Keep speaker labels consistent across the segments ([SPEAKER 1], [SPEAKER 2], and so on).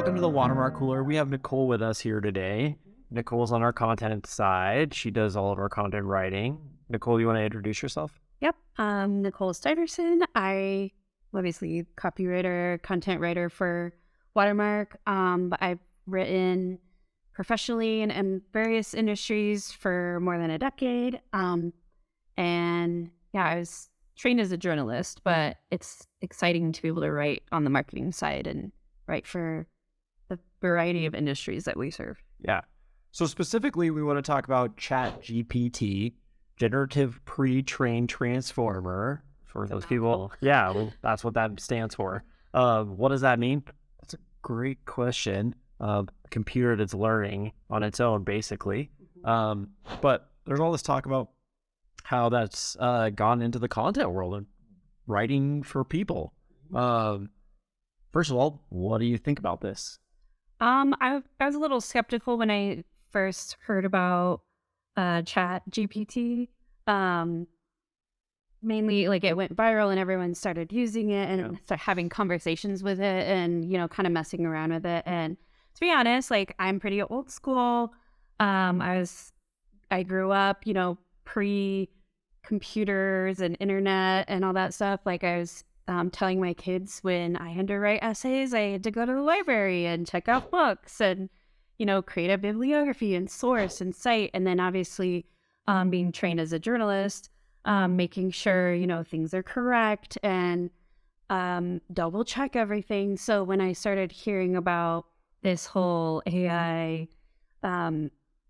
[SPEAKER 1] welcome to the Watermark Cooler. We have Nicole with us here today. Nicole's on our content side. She does all of our content writing. Nicole, you want to introduce yourself?
[SPEAKER 2] Yep. Nicole Stuyvesant. I obviously copywriter, content writer for Watermark. But I've written professionally in various industries for more than a decade. And yeah, I was trained as a journalist, but it's exciting to be able to write on the marketing side and write for the variety of industries that we serve.
[SPEAKER 1] Yeah. So specifically, we want to talk about ChatGPT, Generative Pre-trained Transformer. For those people, yeah, well, that's what that stands for. What does that mean? That's a great question. Computer that's learning on its own, basically. But there's all this talk about how that's gone into the content world and writing for people. First of all, what do you think about this?
[SPEAKER 2] I was a little skeptical when I first heard about ChatGPT. Mainly, like, it went viral and everyone started using it and started having conversations with it and, kind of messing around with it. And to be honest, like, I'm pretty old school. I grew up, pre-computers and internet and all that stuff. Like, I was telling my kids when I had to write essays, I had to go to the library and check out books and, create a bibliography and source and cite. And then obviously being trained as a journalist, making sure, things are correct and double check everything. So when I started hearing about this whole AI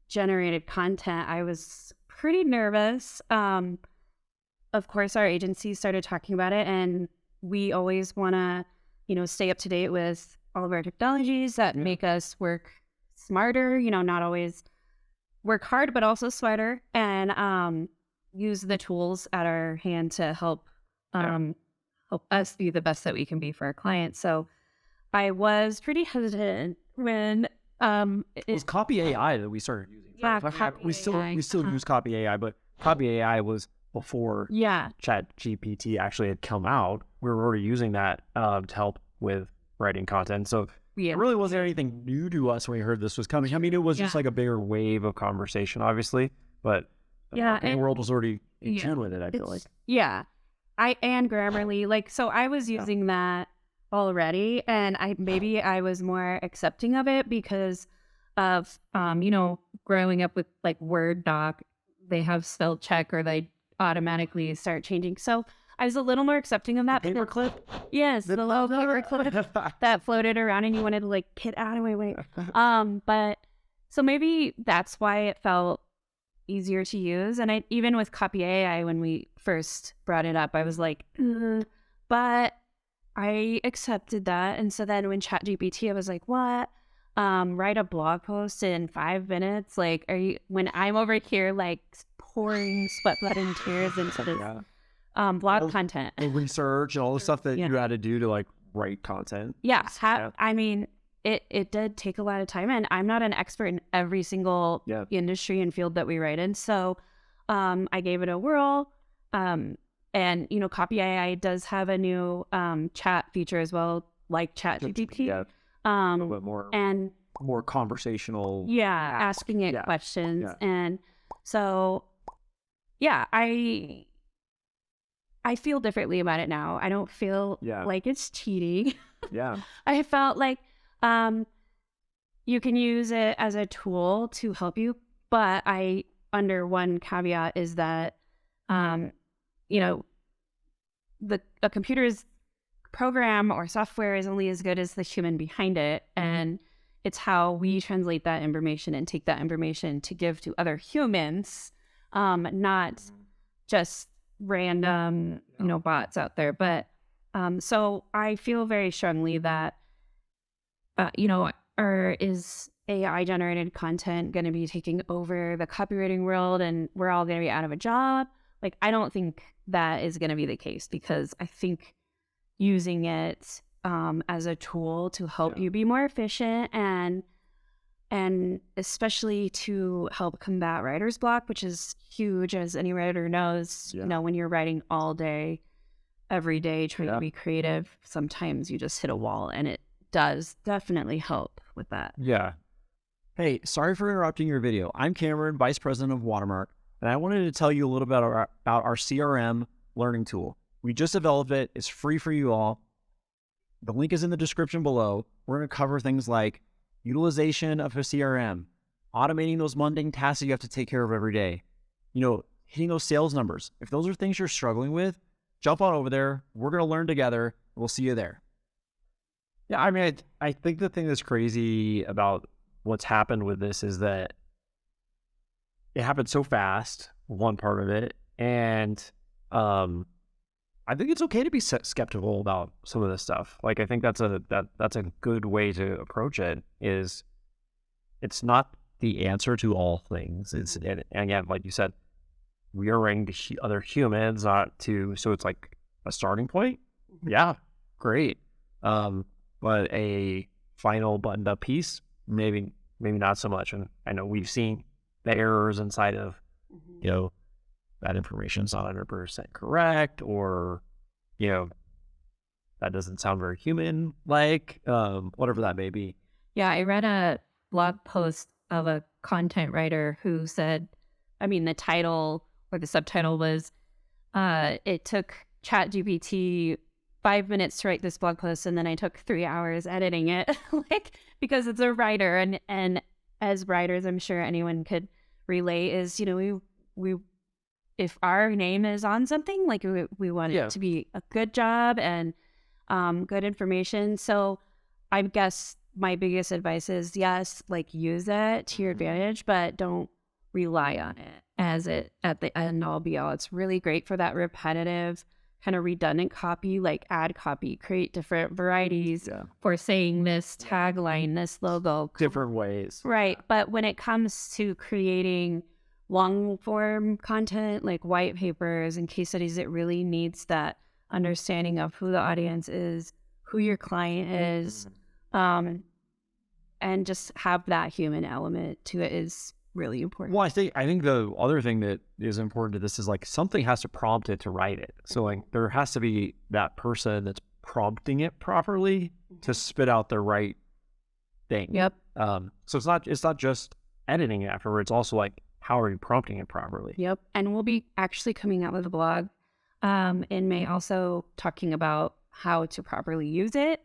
[SPEAKER 2] generated content, I was pretty nervous. Of course, our agency started talking about it, and we always want to, stay up to date with all of our technologies that make us work smarter, not always work hard, but also smarter, and use the tools at our hand to help us be the best that we can be for our clients. So I was pretty hesitant when
[SPEAKER 1] it was Copy AI that we started using.
[SPEAKER 2] Yeah,
[SPEAKER 1] we still use Copy AI, but Copy AI was before ChatGPT actually had come out. We were already using that to help with writing content. So it really wasn't anything new to us when we heard this was coming. I mean, it was just like a bigger wave of conversation, obviously, but the world was already in tune with it, I feel like.
[SPEAKER 2] Yeah. And Grammarly, so I was using that already, and I was more accepting of it because of, growing up with like Word doc, they have spell check or they automatically start changing. So I was a little more accepting of that.
[SPEAKER 1] Paperclip?
[SPEAKER 2] Yes, the little paperclip that floated around and you wanted to like get out of my way. But so maybe that's why it felt easier to use. And even with Copy AI, when we first brought it up, I was like, but I accepted that. And so then when ChatGPT, I was like, what? Write a blog post in 5 minutes? Like, when I'm over here, like, pouring sweat, blood, and tears into this blog content.
[SPEAKER 1] The research and all the stuff that you had to do to, like, write content.
[SPEAKER 2] Yeah. I mean, it did take a lot of time, and I'm not an expert in every single industry and field that we write in. So I gave it a whirl. And, Copy AI does have a new chat feature as well, like ChatGPT.
[SPEAKER 1] Yeah. A little bit more
[SPEAKER 2] and
[SPEAKER 1] more conversational.
[SPEAKER 2] Yeah, asking it questions. Yeah. And so, I feel differently about it now. I don't feel like it's cheating.
[SPEAKER 1] Yeah.
[SPEAKER 2] I felt like you can use it as a tool to help you, but under one caveat is that a computer's program or software is only as good as the human behind it, and it's how we translate that information and take that information to give to other humans, not just random bots out there. But so I feel very strongly that is AI generated content going to be taking over the copywriting world and we're all going to be out of a job? Like, I don't think that is going to be the case, because I think using it as a tool to help you be more efficient and especially to help combat writer's block, which is huge, as any writer knows. When you're writing all day, every day, trying to be creative, sometimes you just hit a wall and it does definitely help with that.
[SPEAKER 1] Yeah. Hey, sorry for interrupting your video. I'm Cameron, Vice President of Watermark, and I wanted to tell you a little bit about our CRM learning tool. We just developed it. It's free for you all. The link is in the description below. We're going to cover things like utilization of a CRM, automating those mundane tasks that you have to take care of every day, hitting those sales numbers. If those are things you're struggling with, jump on over there. We're going to learn together. We'll see you there. Yeah, I mean, I think the thing that's crazy about what's happened with this is that it happened so fast, one part of it, and I think it's okay to be skeptical about some of this stuff. Like, I think that's a good way to approach it. Is it's not the answer to all things. And again, like you said, we are writing to other humans, not to. So it's like a starting point. Yeah, great. But a final buttoned up piece, maybe not so much. And I know we've seen the errors inside of, that information's not 100% correct, or, that doesn't sound very human like, whatever that may be.
[SPEAKER 2] Yeah, I read a blog post of a content writer who said, the title or the subtitle was, it took ChatGPT 5 minutes to write this blog post, and then I took 3 hours editing it, because it's a writer, and as writers, I'm sure anyone could relate, is, we if our name is on something, we want it to be a good job and good information. So I guess my biggest advice is, yes, use it to your advantage, but don't rely on it as it at the end all be all. It's really great for that repetitive kind of redundant copy, like add copy, create different varieties for saying this tagline, this logo.
[SPEAKER 1] Different ways.
[SPEAKER 2] Right. But when it comes to creating long form content like white papers and case studies, it really needs that understanding of who the audience is, who your client is, and just have that human element to it is really important.
[SPEAKER 1] Well, I think the other thing that is important to this is something has to prompt it to write it. So there has to be that person that's prompting it properly to spit out the right thing.
[SPEAKER 2] Yep.
[SPEAKER 1] So it's not just editing it afterwards. It's also how are you prompting it properly?
[SPEAKER 2] Yep. And we'll be actually coming out with a blog in May, also talking about how to properly use it.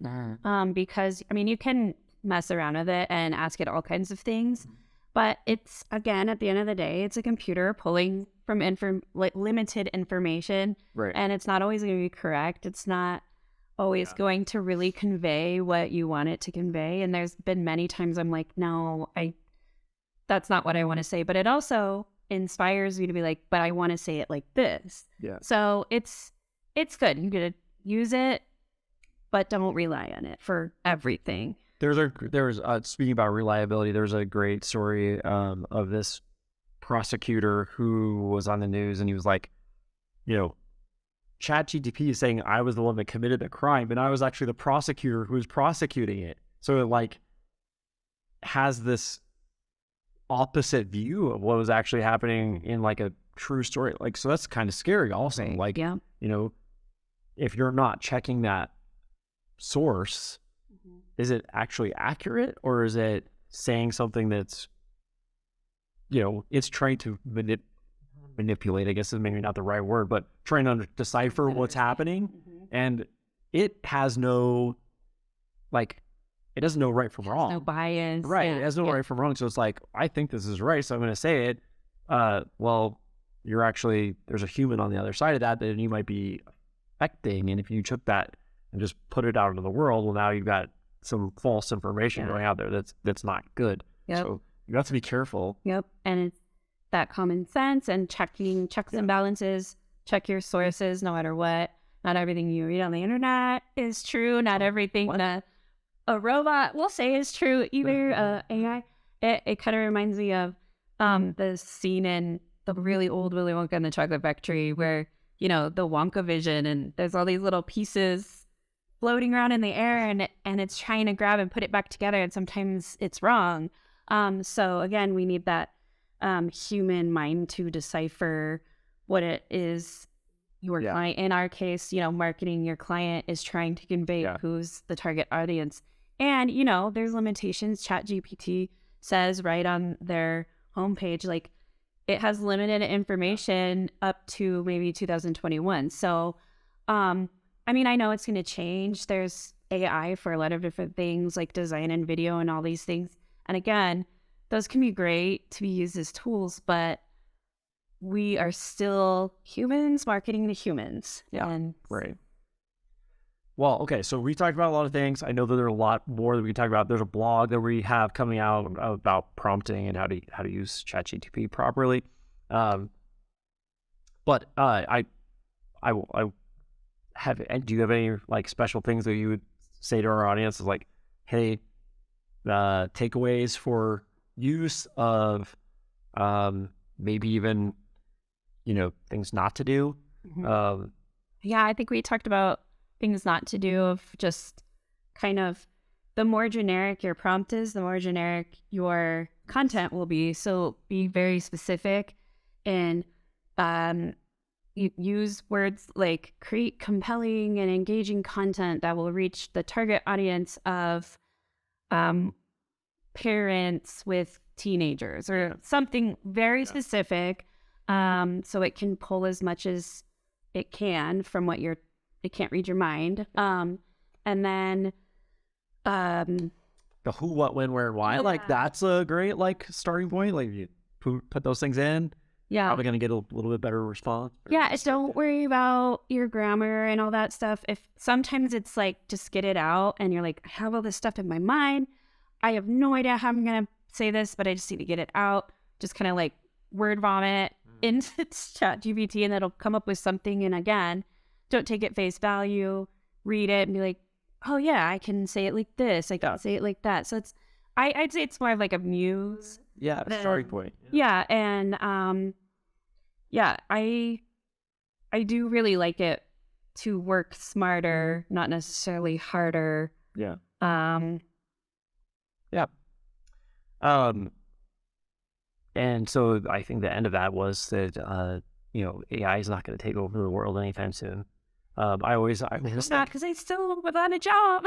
[SPEAKER 2] Because you can mess around with it and ask it all kinds of things. But it's, again, at the end of the day, it's a computer pulling from limited information.
[SPEAKER 1] Right.
[SPEAKER 2] And it's not always going to be correct. It's not always going to really convey what you want it to convey. And there's been many times I'm like, no, that's not what I want to say. But it also inspires me to be like, but I want to say it like this.
[SPEAKER 1] Yeah.
[SPEAKER 2] So it's good. You get to use it, but don't rely on it for everything.
[SPEAKER 1] There's speaking about reliability, there's a great story of this prosecutor who was on the news, and he was like, ChatGPT is saying I was the one that committed the crime, but I was actually the prosecutor who was prosecuting it. So it has this opposite view of what was actually happening in a true story. So that's kind of scary also. If you're not checking that source, is it actually accurate, or is it saying something that's, it's trying to manipulate, I guess is maybe not the right word, but trying to decipher what's happening. And it has no, it doesn't know right from wrong.
[SPEAKER 2] No bias.
[SPEAKER 1] Right. It has no right from wrong. So it's I think this is right, so I'm going to say it. Well, there's a human on the other side of that you might be affecting. And if you took that and just put it out into the world, well, now you've got some false information going out there that's not good.
[SPEAKER 2] Yep.
[SPEAKER 1] So you have to be careful.
[SPEAKER 2] Yep. And it's that common sense and checks and balances. Check your sources no matter what. Not everything you read on the internet is true. Not everything that a robot will say is true either. AI. It kind of reminds me of the scene in the really old Willy Wonka and the Chocolate Factory where, the Wonka vision, and there's all these little pieces floating around in the air, and it's trying to grab and put it back together, and sometimes it's wrong. So again, we need that human mind to decipher what it is your client, in our case, marketing, your client is trying to convey who's the target audience. And, you know, there's limitations. ChatGPT says right on their homepage, like, it has limited information up to maybe 2021. So, I mean, I know it's going to change. There's AI for a lot of different things like design and video and all these things. And again, those can be great to be used as tools, but we are still humans marketing to humans.
[SPEAKER 1] Yeah,
[SPEAKER 2] And
[SPEAKER 1] right. Well, okay, so we talked about a lot of things. I know that there are a lot more that we can talk about. There's a blog that we have coming out about prompting and how to use ChatGPT properly. But I have. Do you have any like special things that you would say to our audience? Is like, hey, takeaways for use of maybe even things not to do.
[SPEAKER 2] Yeah, I think we talked about things not to do of just kind of the more generic your prompt is, the more generic your content will be. So be very specific and use words like create compelling and engaging content that will reach the target audience of parents with teenagers or something very specific, so it can pull as much as it can from what it can't read your mind. And then
[SPEAKER 1] the who, what, when, where, and why. Like that's a great starting point. Like you put those things in.
[SPEAKER 2] Yeah.
[SPEAKER 1] Probably going to get a little bit better response.
[SPEAKER 2] Yeah. Don't worry about your grammar and all that stuff. If sometimes it's like, just get it out and you're like, I have all this stuff in my mind. I have no idea how I'm going to say this, but I just need to get it out. Just kind of like word vomit into ChatGPT and it'll come up with something. And again, don't take it face value, read it and be like, oh yeah, I can say it like this. I can say it like that. So I'd say it's more of like a muse.
[SPEAKER 1] Yeah, starting point.
[SPEAKER 2] Yeah, and I do really like it to work smarter, not necessarily harder.
[SPEAKER 1] Yeah. And so I think the end of that was that AI is not going to take over the world anytime soon.
[SPEAKER 2] It's not, because I still without a job.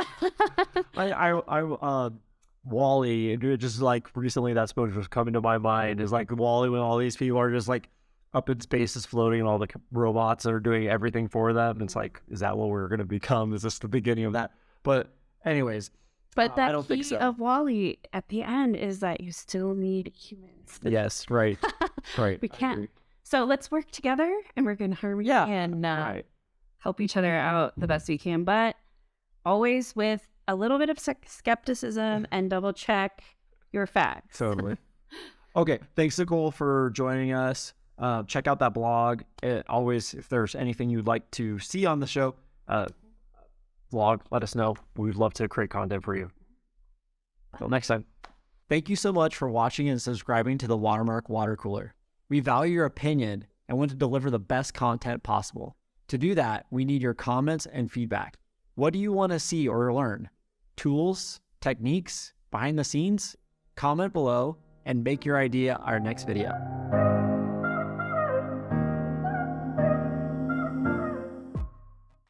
[SPEAKER 1] Wall-E, just like recently that's what was coming to my mind is like Wall-E when all these people are just like up in space is floating and all the robots are doing everything for them. It's like, is that what we're going to become? Is this the beginning of that? But anyways,
[SPEAKER 2] but that
[SPEAKER 1] I don't think so.
[SPEAKER 2] Of Wall-E at the end is that you still need humans.
[SPEAKER 1] Yes, right. Right.
[SPEAKER 2] We can't. So let's work together and we're going to harmony and help each other out the best we can, but always with a little bit of skepticism and double check your facts.
[SPEAKER 1] Totally. Okay. Thanks, Nicole, for joining us. Check out that blog. Always, if there's anything you'd like to see on the show, vlog, let us know. We'd love to create content for you. Until next time. Thank you so much for watching and subscribing to the Watermark Water Cooler. We value your opinion and want to deliver the best content possible. To do that, we need your comments and feedback. What do you want to see or learn? Tools, techniques, behind the scenes? Comment below and make your idea our next video.